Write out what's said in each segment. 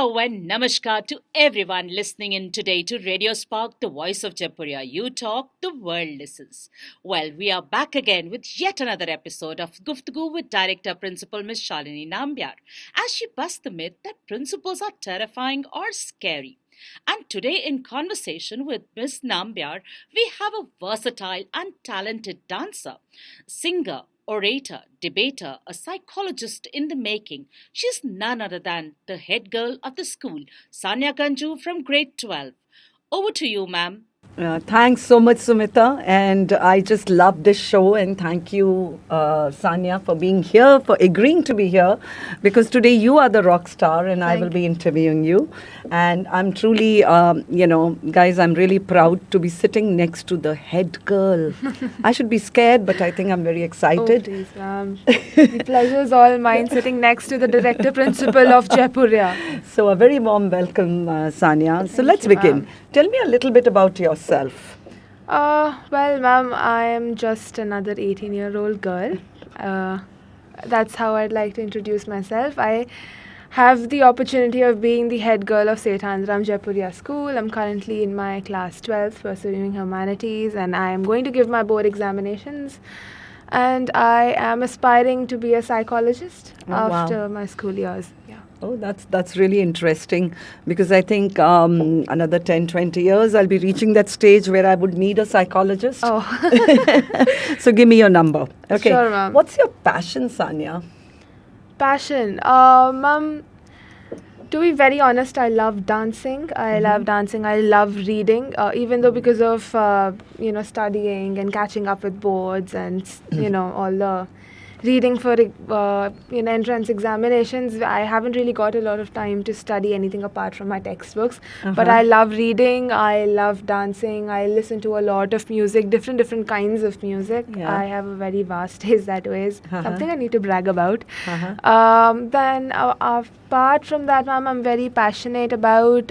Hello and namaskar to everyone listening in today to Radio Spark, the voice of Jaipuria. You talk, the world listens. Well, we are back again with yet another episode of GUFTAGU with Director Principal Miss Shalini Nambiar, as she busts the myth that principals are terrifying or scary. And today, in conversation with Miss Nambiar, we have a versatile and talented dancer, singer, orator, debater, a psychologist in the making. She's none other than the head girl of the school, Sanya Ganjoo from grade 12. Over to you, ma'am. Thanks so much, Sumita. And I just love this show. And thank you, Sanya, for being here, for agreeing to be here. Because today you are the rock star and I will be interviewing you. And I'm truly, guys, I'm really proud to be sitting next to the head girl. I should be scared, but I think I'm very excited. Oh, please, ma'am. The pleasure is all mine sitting next to the director principal of Jaipuria. So a very warm welcome, Sanya. So let's you, begin. ma'am. Tell me a little bit about yourself. Well, ma'am, I am just another 18-year-old girl. That's how I'd like to introduce myself. I have the opportunity of being the head girl of St. Anandram Jaipuria School. I'm currently in my class 12 pursuing humanities, and I am going to give my board examinations. And I am aspiring to be a psychologist after my school years. Yeah. Oh, that's really interesting, because I think another 10, 20 years I'll be reaching that stage where I would need a psychologist. Oh. So give me your number. Okay. Sure, ma'am. What's your passion, Sanya? Passion. Ma'am, to be very honest, I love dancing. I love reading. Even though because of studying and catching up with boards and all the reading for entrance examinations, I haven't really got a lot of time to study anything apart from my textbooks. But I love reading. I love dancing. I listen to a lot of music, different kinds of music. Yeah. I have a very vast taste that way. Something I need to brag about. Then apart from that, ma'am, I'm very passionate about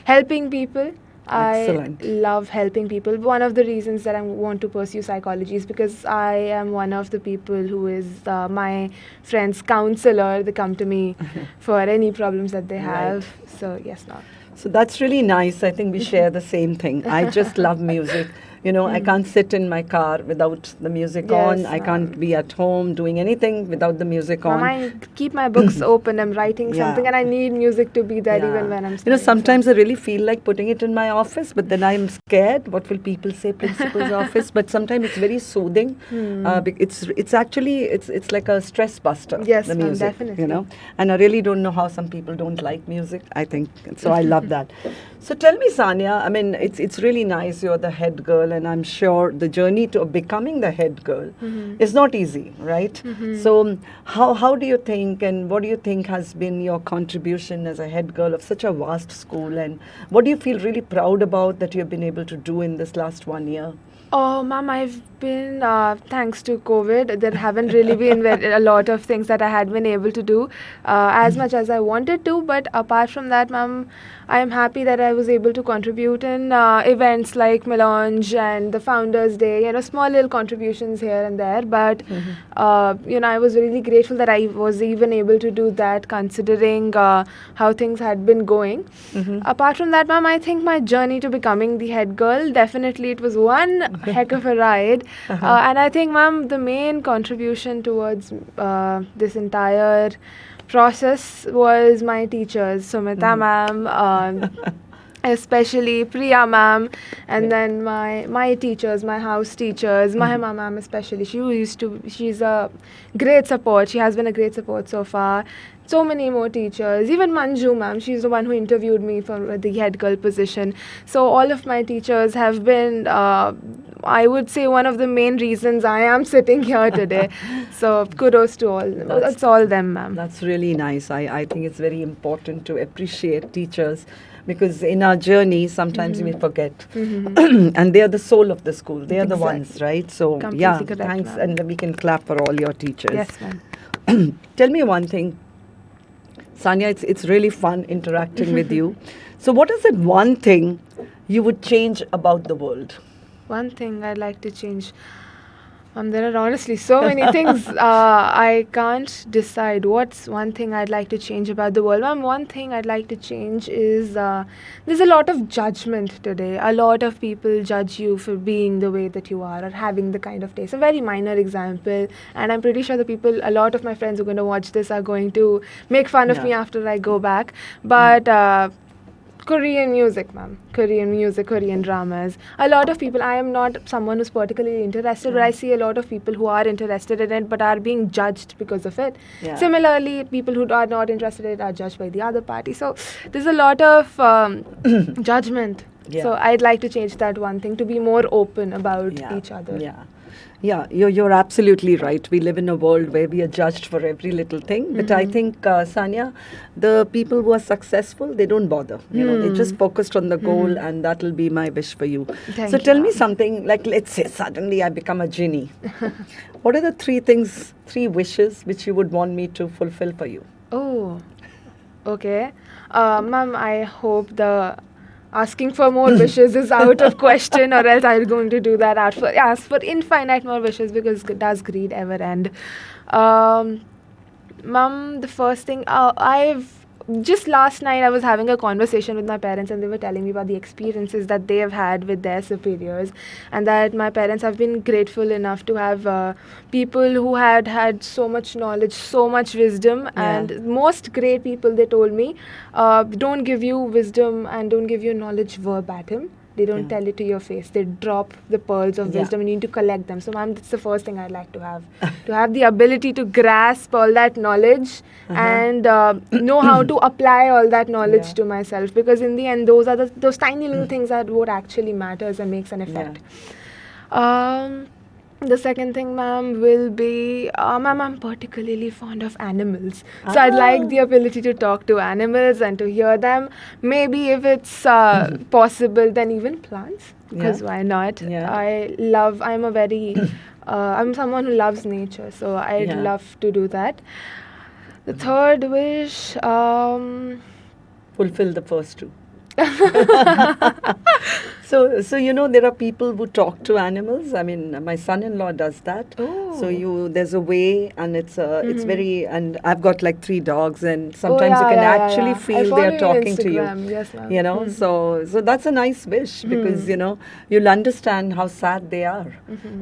helping people. Excellent. I love helping people. One of the reasons that I want to pursue psychology is because I am one of the people who is my friend's counselor. They come to me for any problems that they have. So, yes, ma'am. So that's really nice. I think we share the same thing. I just love music. I can't sit in my car without the music on. I can't be at home doing anything without the music on. I keep my books open. I'm writing something and I need music to be there even when I'm studying. Sometimes I really feel like putting it in my office, but then I'm scared. What will people say, principal's office? But sometimes it's very soothing. It's actually like a stress buster. Yes, the music, definitely. And I really don't know how some people don't like music. I think so. I love that. So tell me, Sanya. I mean, it's really nice. You're the head girl. And I'm sure the journey to becoming the head girl is not easy, right? So how do you think, and what do you think has been your contribution as a head girl of such a vast school, and what do you feel really proud about that you've been able to do in this last 1 year? Oh, ma'am, I've been, thanks to COVID, there haven't really been a lot of things that I had been able to do as much as I wanted to. But apart from that, ma'am, I am happy that I was able to contribute in events like Melange and the Founders Day, small little contributions here and there. But, I was really grateful that I was even able to do that considering how things had been going. Apart from that, ma'am, I think my journey to becoming the head girl, definitely it was one heck of a ride. And I think, ma'am, the main contribution towards this entire process was my teachers, Sumita ma'am, especially Priya ma'am, and then my teachers, my house teachers, Mahima ma'am especially. She's a great support. She has been a great support so far. So many more teachers, even Manju ma'am, she's the one who interviewed me for the head girl position. So all of my teachers have been, I would say, one of the main reasons I am sitting here today. So kudos to all. It's all them, ma'am. That's really nice. I think it's very important to appreciate teachers, because in our journey sometimes we forget. And they are the soul of the school. They are the ones, right? So Completely correct, thanks. ma'am. And we can clap for all your teachers. Yes, ma'am. Tell me one thing, Sanya, it's really fun interacting with you. So what is it one thing you would change about the world? One thing I'd like to change. There are honestly so many things. I can't decide what's one thing I'd like to change about the world. One thing I'd like to change is there's a lot of judgment today. A lot of people judge you for being the way that you are or having the kind of taste. A very minor example, and I'm pretty sure a lot of my friends who are going to watch this are going to make fun of Yeah. me after I go back. But Korean music, ma'am. Korean music, Korean dramas. A lot of people, I am not someone who's particularly interested, but I see a lot of people who are interested in it but are being judged because of it. Yeah. Similarly, people who are not interested in it are judged by the other party. So there's a lot of judgment. Yeah. So I'd like to change that one thing to be more open about Yeah. each other. Yeah. Yeah, you're absolutely right. We live in a world where we are judged for every little thing. But I think, Sanya, the people who are successful, they don't bother. You know, they just focused on the goal, and that'll be my wish for you. Thank So tell you. me something, like let's say suddenly I become a genie. What are the three wishes which you would want me to fulfill for you? Oh, okay. Ma'am, I hope the asking for more wishes is out of question, or else I'm going to do that. Ask for infinite more wishes, because does greed ever end? Ma'am, the first thing, just last night I was having a conversation with my parents, and they were telling me about the experiences that they have had with their superiors, and that my parents have been grateful enough to have people who had so much knowledge, so much wisdom. Yeah. And most great people, they told me, don't give you wisdom and don't give you knowledge verbatim. They don't tell it to your face. They drop the pearls of Yeah. wisdom, and you need to collect them. So, ma'am, that's the first thing I'd like to have. To have the ability to grasp all that knowledge and know how to apply all that knowledge Yeah. to myself. Because in the end, those tiny little things are what actually matters and makes an effect. The second thing, ma'am, will be, ma'am, I'm particularly fond of animals. So I'd like the ability to talk to animals and to hear them. Maybe if it's possible, then even plants. Because Yeah. why not? Yeah. I'm someone who loves nature. So I'd Yeah. love to do that. The third wish, Fulfill the first two. So you know, there are people who talk to animals. I mean, my son-in-law does that. Oh. So there's a way, and it's very, and I've got like 3 dogs, and sometimes you can actually I feel follow they're you on talking to you. Instagram. Yes, ma'am. You know, so that's a nice wish, because you know, you'll understand how sad they are.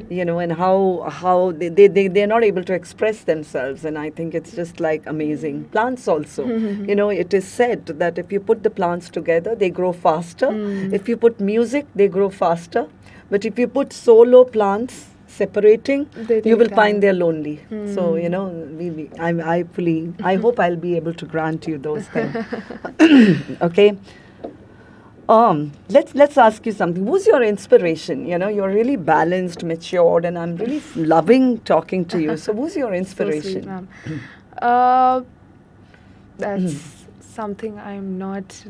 You know, and how they're not able to express themselves, and I think it's just like amazing. Plants also, you know, it is said that if you put the plants together, they grow faster. If you put music, they grow faster. But if you put solo plants separating, They you take will time. find they're lonely. So you know, I hope I'll be able to grant you those things. Okay. Let's ask you something. Who's your inspiration? You know, you're really balanced, matured, and I'm really loving talking to you. So who's your So inspiration? sweet, ma'am. That's something I'm not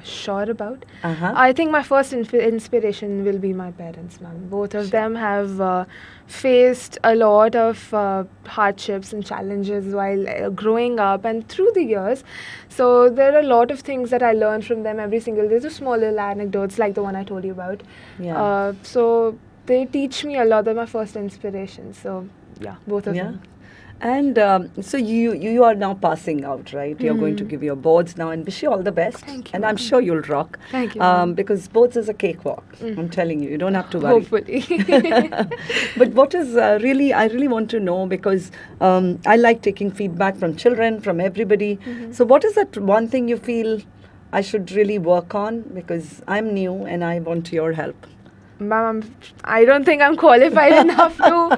sure about. I think my first inspiration will be my parents, ma'am. Both of them have faced a lot of hardships and challenges while growing up and through the years. So there are a lot of things that I learned from them every single day. Just small little anecdotes like the one I told you about. Yeah. So they teach me a lot. They're my first inspiration. So yeah, both of Yeah. them. And so you are now passing out, right? You're going to give your boards now, and wish you all the best. Thank you, And I'm ma'am. sure you'll rock. Thank you, ma'am. Because boards is a cakewalk. I'm telling you, you don't have to worry. Hopefully. But what is I really want to know, because I like taking feedback from children, from everybody. So what is that one thing you feel I should really work on? Because I'm new and I want your help. Ma'am, I don't think I'm qualified enough to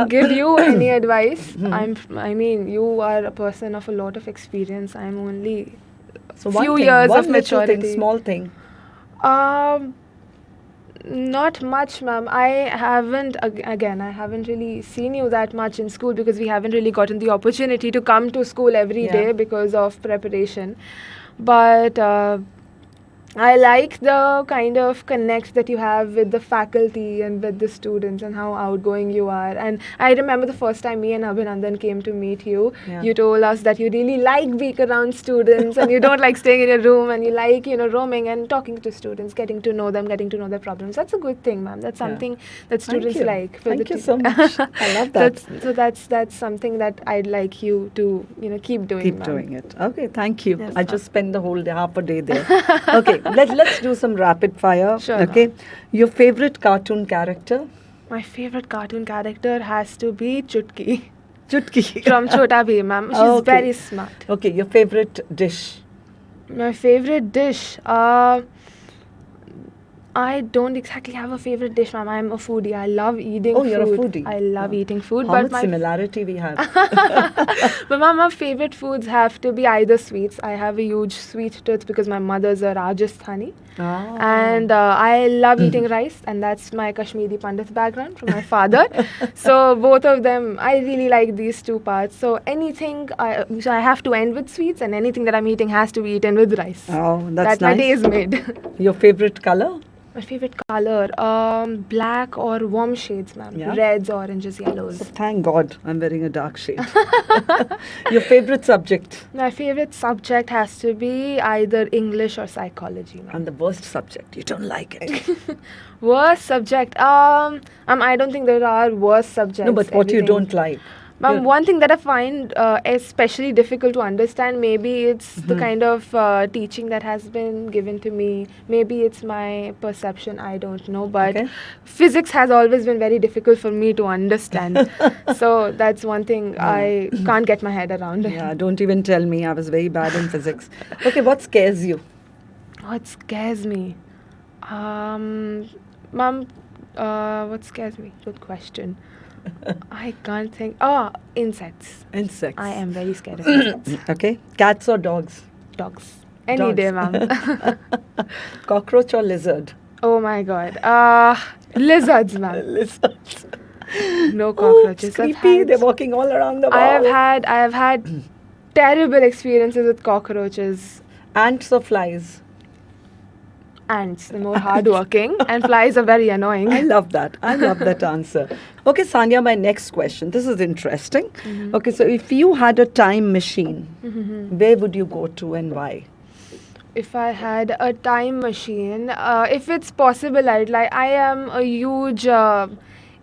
give you any advice. I mean, you are a person of a lot of experience. I'm only So few one thing, years one of little maturity. thing, small thing. Not much, ma'am. I haven't really seen you that much in school, because we haven't really gotten the opportunity to come to school every Yeah. day because of preparation. But I like the kind of connect that you have with the faculty and with the students and how outgoing you are. And I remember the first time me and Abhinandan came to meet you, Yeah. you told us that you really like being around students and you don't like staying in your room and you like, roaming and talking to students, getting to know them, getting to know their problems. That's a good thing, ma'am. That's Yeah. something that students you. like. Thank you so much. I love that. That's something that I'd like you to, keep doing, Keep ma'am. doing it. Okay, thank you. Yes, I ma'am. just spend the whole day, half a day there. Okay, let's do some rapid fire. Sure, Okay, your favorite cartoon character? My favorite cartoon character has to be Chutki Chutki. from Chota Bheem, ma'am. She's Okay. very smart. Okay, your favorite dish? My favorite dish. I don't exactly have a favorite dish, ma'am. I'm a foodie. I love eating Oh, food. you're a foodie. I love eating food. How but much my similarity we have? But my favorite foods have to be either sweets. I have a huge sweet tooth because my mother's a Rajasthani. Ah. And I love eating rice, and that's my Kashmiri Pandit background from my father. So both of them, I really like these two parts. So so I have to end with sweets, and anything that I'm eating has to be eaten with rice. Oh, that's that my nice. day is made. Your favorite color? My favorite color, black or warm shades, ma'am. Yeah. Reds, oranges, yellows. So thank God I'm wearing a dark shade. Your favorite subject? My favorite subject has to be either English or psychology, ma'am. And the worst subject? You don't like it. Worst subject, I don't think there are worst subjects. No, but what you Everything- don't like? Ma'am, one thing that I find especially difficult to understand, maybe it's the kind of teaching that has been given to me. Maybe it's my perception, I don't know. But Okay. physics has always been very difficult for me to understand. So that's one thing I can't get my head around. Yeah, don't even tell me. I was very bad in physics. Okay, what scares you? What scares me? Ma'am, what scares me? Good question. I can't think. Oh, insects. Insects. I am very scared of insects. Okay, cats or dogs? Dogs. Any Dogs. day, ma'am. Cockroach or lizard? Oh my god. Lizards, ma'am. Lizards. No Oh, cockroaches. it's creepy. They're walking all around the wall. I have had terrible experiences with cockroaches. Ants or flies? Ants, the more hardworking, and flies are very annoying. I love that. I love that answer. Okay, Sanya, my next question. This is interesting. Okay, so if you had a time machine, where would you go to and why? If I had a time machine, if it's possible, I am a huge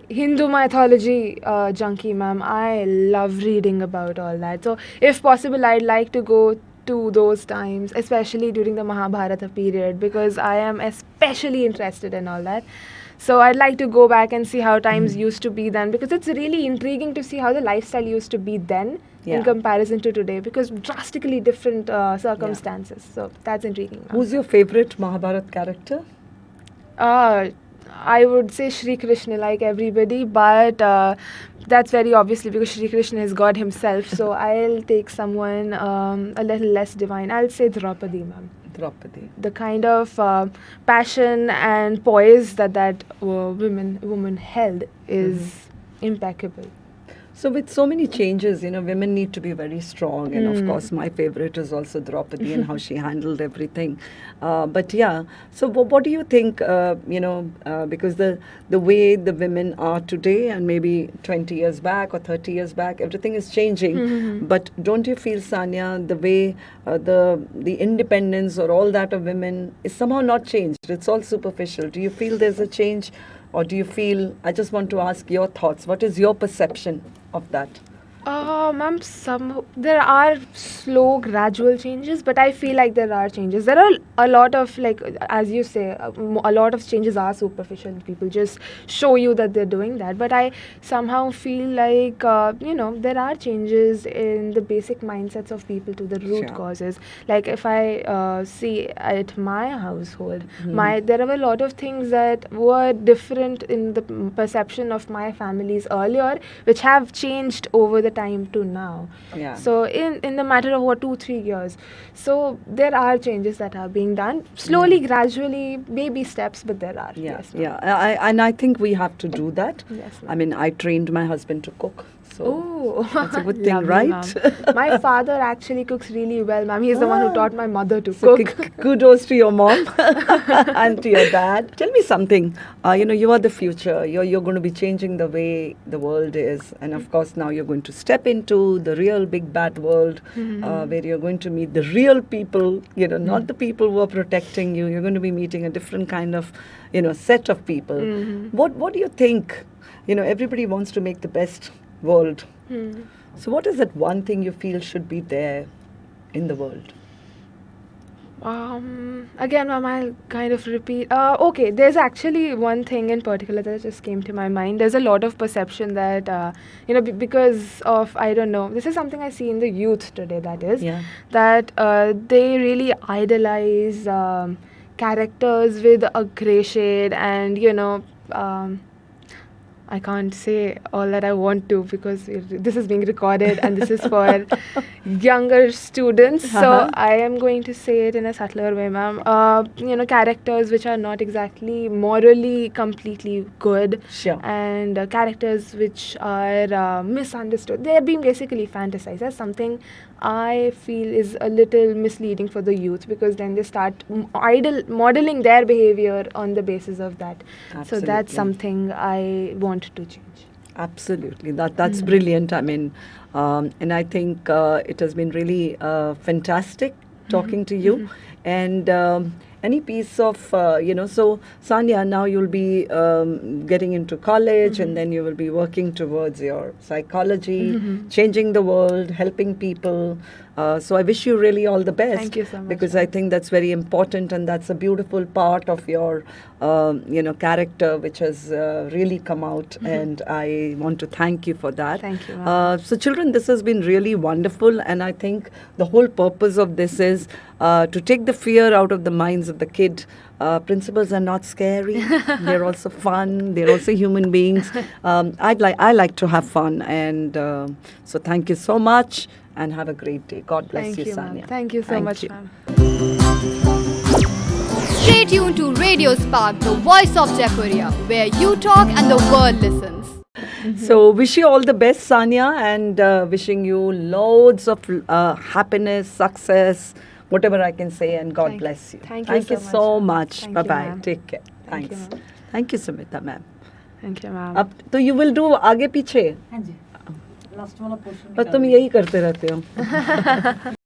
Hindu mythology junkie, ma'am. I love reading about all that. So, if possible, I'd like to go to those times, especially during the Mahabharata period, because I am especially interested in all that. So I'd like to go back and see how times used to be then, because it's really intriguing to see how the lifestyle used to be then Yeah. in comparison to today, because drastically different circumstances. So that's intriguing, ma'am. Who's your favorite Mahabharat character? I would say Shri Krishna, like everybody, but that's very obviously because Shri Krishna is God himself. So I'll take someone a little less divine. I'll say Draupadi, ma'am. Draupadi. The kind of passion and poise that woman held is impeccable. So with so many changes, women need to be very strong. And of course, my favorite is also Draupadi and how she handled everything. But yeah, so what do you think, because the way the women are today and maybe 20 years back or 30 years back, everything is changing. But don't you feel, Sanya, the way the independence or all that of women is somehow not changed? It's all superficial. Do you feel there's a change? Or do you feel, I just want to ask your thoughts. What is your perception of that? Ma'am, there are slow, gradual changes, but I feel like there are changes. There are a lot of, as you say, a lot of changes are superficial. People just show you that they're doing that. But I somehow feel like, there are changes in the basic mindsets of people to the root Sure. causes. Like if I see at my household, there are a lot of things that were different in the perception of my families earlier, which have changed over the time to now. Yeah. So in the matter of what 2-3 years, so there are changes that are being done slowly, gradually, baby steps, but there are. Yeah, Yes, ma'am. yeah. And I think we have to do that. Yes, ma'am. I mean, I trained my husband to cook. So Oh, that's a good thing, lovely, right? ma'am. My father actually cooks really well, ma'am. He's the one who taught my mother to So cook. kudos to your mom and to your dad. Tell me something. You are the future. You're going to be changing the way the world is, and of course now you're going to step into the real big bad world, where you're going to meet the real people. Not the people who are protecting you. You're going to be meeting a different kind of, set of people. What do you think? Everybody wants to make the best world. So what is that one thing you feel should be there in the world? Again, ma'am, I'll kind of repeat. Okay, there's actually one thing in particular that just came to my mind. There's a lot of perception that, because of, I don't know, this is something I see in the youth today, that is, that they really idolize characters with a grey shade and, I can't say all that I want to because this is being recorded and this is for younger students. So I am going to say it in a subtler way, ma'am. Characters which are not exactly morally completely good. Sure. And characters which are misunderstood. They are being basically fantasized. That's something I feel is a little misleading for the youth because then they start modeling their behavior on the basis of that. Absolutely. So that's something I want to change. Absolutely. That's brilliant. I mean, and I think it has been really fantastic talking to you. And any piece of, so Sanya, now you'll be getting into college and then you will be working towards your psychology, changing the world, helping people. So I wish you really all the best. Thank you so much. Because I think that's very important and that's a beautiful part of your, character which has really come out. And I want to thank you for that. Thank you, ma'am. So children, this has been really wonderful. And I think the whole purpose of this is to take the fear out of the minds of the kid. Principals are not scary. They're also fun. They're also human beings. I like to have fun. And so thank you so much. And have a great day. God bless you, ma'am. Sanya. Thank you so much, ma'am. Stay tuned to Radio Spark, the voice of Jaipuria, where you talk and the world listens. So wish you all the best, Sanya, and wishing you loads of happiness, success, whatever I can say, and God bless you. Thank you so much. Thank you, Bye-bye. ma'am. Take care. Thank you, Thanks. ma'am. Thank you, Sumita, ma'am. Thank you, ma'am. अब तो you will do आगे पीछे हाँ जी last वाला portion पर तुम यही करते रहते हो